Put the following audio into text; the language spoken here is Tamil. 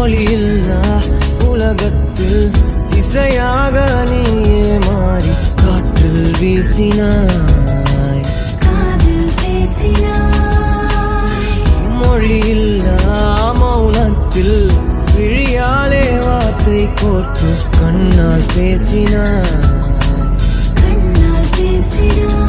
மொழியில்லா உலகத்தில் இசையாக நீயே மாறி காற்றில் வீசினாய், காதில் பேசினாய். மொழியில்லா மௌனத்தில் விழியாலே வார்த்தை கோர்த்து கண்ணால் பேசினாய், கண்ணால் பேசினாய்.